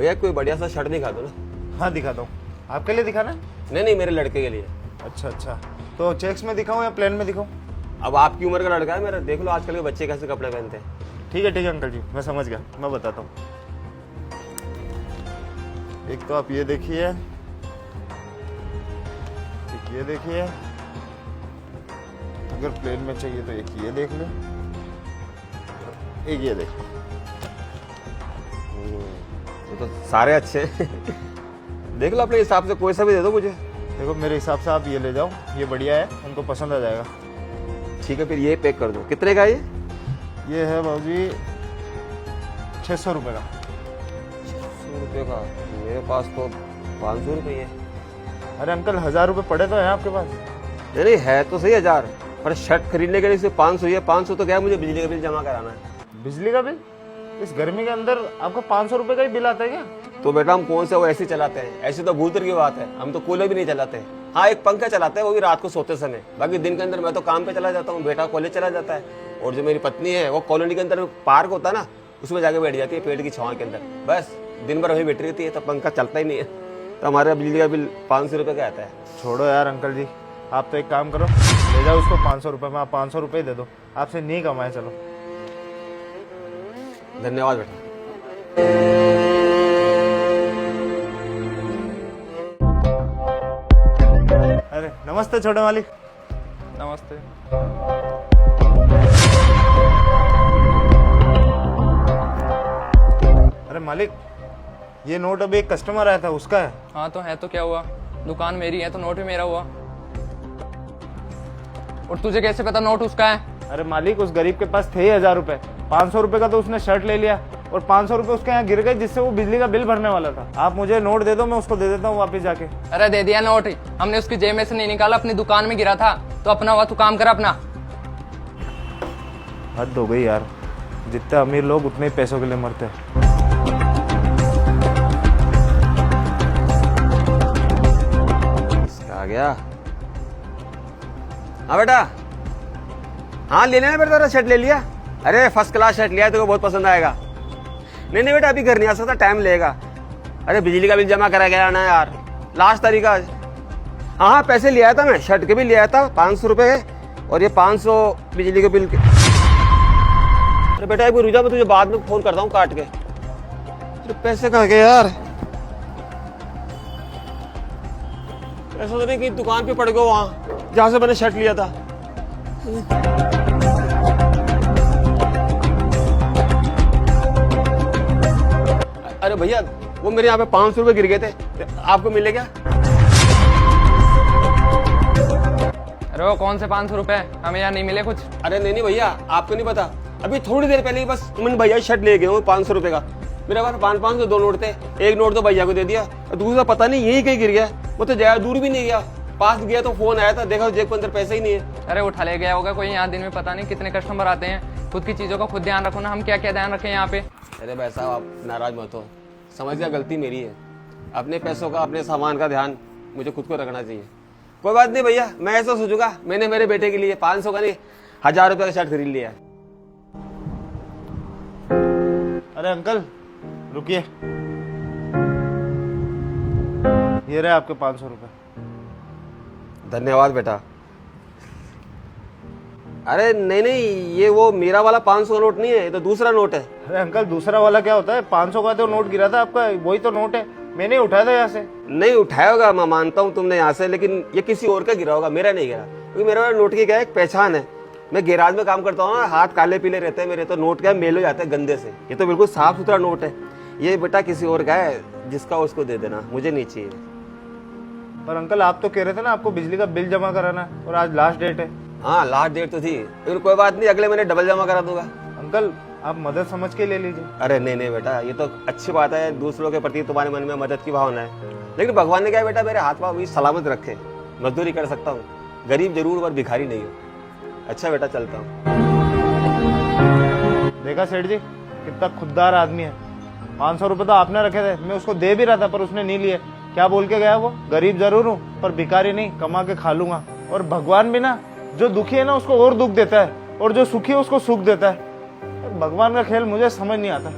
भैया कोई बढ़िया सा शर्ट दिखा दो ना। हाँ दिखाता हूँ। आपके लिए दिखाना? नहीं नहीं, मेरे लड़के के लिए। अच्छा अच्छा, तो चेक्स में दिखाऊँ या प्लेन में दिखाऊँ? अब आपकी उम्र का लड़का है मेरा, देख लो आजकल के बच्चे कैसे कपड़े पहनते हैं। ठीक है अंकल जी, मैं समझ गया, मैं बताता हूँ। एक तो आप ये देखिए, एक ये देखिए, अगर प्लेन में चाहिए तो एक ये देख ले, एक ये देख। वो तो सारे अच्छे हैं। देख लो अपने हिसाब से कोई सा भी दे दो मुझे। देखो मेरे हिसाब से आप ये ले जाओ, ये बढ़िया है, उनको पसंद आ जाएगा। ठीक है फिर ये पैक कर दो। कितने का ये है बाबूजी 600 रुपये का। 600 रुपये का? मेरे पास तो 500 रुपये है। अरे अंकल 1000 रुपये पड़े तो हैं आपके पास। नहीं नहीं है तो सही 1000, पर शर्ट खरीदने के लिए सिर्फ 500 ही है। 500 तो क्या है, मुझे बिजली का बिल जमा कराना है। बिजली का बिल? इस गर्मी के अंदर आपका 500 रुपये का ही बिल आता है क्या? तो बेटा हम कौन से वो ऐसे चलाते हैं, ऐसे तो भूतर की बात है। हम तो कूलर भी नहीं चलाते। हाँ एक पंखा चलाते हैं, वो भी रात को सोते समय। बाकी दिन के अंदर मैं तो काम पे चला जाता हूँ, बेटा कॉलेज चला जाता है। और जो मेरी पत्नी है वो कॉलोनी के अंदर पार्क होता है ना, उसमें जाके बैठ जाती है पेड़ की छांव के अंदर। बस दिन भर वही बैठी रहती है, तो पंखा चलता ही नहीं है। तो हमारा बिजली का बिल 500 रुपये का आता है। छोड़ो यार अंकल जी, आप तो एक काम करो, ले जाओ उसको 500 रुपये में, आप 500 रुपये दे दो, आपसे नहीं कमाए। चलो धन्यवाद बेटा। अरे नमस्ते छोटे मालिक। नमस्ते। अरे मालिक, ये नोट अभी एक कस्टमर आया था, उसका है। हाँ तो है तो क्या हुआ, दुकान मेरी है तो नोट भी मेरा हुआ। और तुझे कैसे पता नोट उसका है? अरे मालिक, उस गरीब के पास थे ही 1000 रुपए। 500 रुपए का तो उसने शर्ट ले लिया और 500 रुपए उसके यहाँ गिर गए, जिससे वो बिजली का बिल भरने वाला था। आप मुझे नोट दे दो, मैं उसको दे देता हूँ वापस जाके। अरे दे दिया नोट, हमने उसकी जेब में से नहीं निकाला, अपनी दुकान में गिरा था। तो अपना हुआ, तू काम कर अपना। हद हो गई यार, जितने अमीर लोग उतने ही पैसों के लिए मरते हैं। आ गया। हाँ बेटा, हाँ ले लेना बेटा, तेरा शर्ट ले लिया। अरे फर्स्ट क्लास शर्ट लिया है, तेरे को बहुत पसंद आएगा। नहीं नहीं बेटा अभी घर नहीं आ सकता, टाइम लगेगा। अरे बिजली का बिल जमा करा गया ना यार, लास्ट तारीख आज। हाँ हाँ पैसे ले आया था मैं, शर्ट के भी ले आया था 500 रुपये के, और ये 500 बिजली के बिल के। अरे बेटा एक बार रुक जा, मैं तुझे बाद में फोन करता हूँ काट के। अरे पैसे कहाँ गए यार? ऐसा तो नहीं कि दुकान पे पड़ गए वहां जहां से मैंने शर्ट लिया था। अरे भैया वो मेरे यहाँ पे 500 रुपए गिर गए थे, आपको मिले क्या? अरे वो कौन से 500 रुपए, हमें यहाँ नहीं मिले कुछ। अरे नहीं नहीं भैया, आपको नहीं पता, अभी थोड़ी देर पहले ही बस मैंने भैया शर्ट ले गए हूँ 500 रुपए का। मेरे पास 500 2 नोट थे, एक नोट तो भैया को दे दिया, दूसरा पता नहीं यही कहीं गिर गया। वो तो ज्यादा दूर भी नहीं गया, पास गया तो फोन आया था, देखा जेब के अंदर पैसे ही नहीं है। अरे उठा ले गया होगा कोई, यहाँ दिन में पता नहीं कितने कस्टमर आते हैं। खुद की चीजों का खुद ध्यान रखो ना, हम क्या क्या ध्यान रखें यहाँ पे। अरे भाई साहब आप नाराज मत हो, समझ गया गलती मेरी है। अपने पैसों का अपने सामान का ध्यान मुझे खुद को रखना चाहिए। कोई बात नहीं भैया, मैं ऐसा सोचूंगा, मैंने मेरे बेटे के लिए 500 का नहीं 1000 रुपये का शर्ट खरीद लिया है। अरे अंकल रुकिए, ये रहे आपके 500 रुपये। धन्यवाद बेटा। अरे नहीं नहीं, ये वो मेरा वाला 500 का नोट नहीं है, ये तो दूसरा नोट है। अरे अंकल दूसरा वाला क्या होता है? 500 का तो नोट गिरा था आपका, वही तो नोट है, मैंने उठाया था यहाँ से। नहीं उठाया होगा, मैं मानता हूँ तुमने यहाँ से, लेकिन ये किसी और का गिरा होगा, मेरा नहीं गिरा। क्योंकि मेरा वाला नोट की क्या है, एक पहचान है। मैं गैराज में काम करता हूँ ना, हाथ काले पीले रहते हैं मेरे, तो नोट क्या मेल हो जाते हैं गंदे से। ये तो बिल्कुल साफ सुथरा नोट है। ये बेटा किसी और का है, जिसका उसको दे देना, मुझे नहीं चाहिए। पर अंकल आप तो कह रहे थे ना आपको बिजली का बिल जमा कराना है, और आज लास्ट डेट है। हाँ लास्ट डेट तो थी, लेकिन कोई बात नहीं, अगले महीने डबल जमा करा दूंगा। अंकल आप मदद समझ के ले लीजिए। अरे नहीं नहीं बेटा, ये तो अच्छी बात है, दूसरों के प्रति तुम्हारे मन में मदद की भावना है। लेकिन भगवान ने क्या है बेटा, मेरे हाथ पाँव भी सलामत रखे, मजदूरी कर सकता हूँ, गरीब जरूर पर भिखारी नहीं हूँ। अच्छा बेटा चलता हूँ। देखा सेठ जी, कितना खुददार आदमी है। 500 रुपये तो आपने रखे थे, मैं उसको दे भी रहा था पर उसने नहीं लिए। क्या बोल के गया वो, गरीब जरूर हूँ पर भिखारी नहीं, कमा के खा लूंगा। और भगवान भी ना, जो दुखी है ना उसको और दुख देता है, और जो सुखी है उसको सुख देता है। भगवान का खेल मुझे समझ नहीं आता।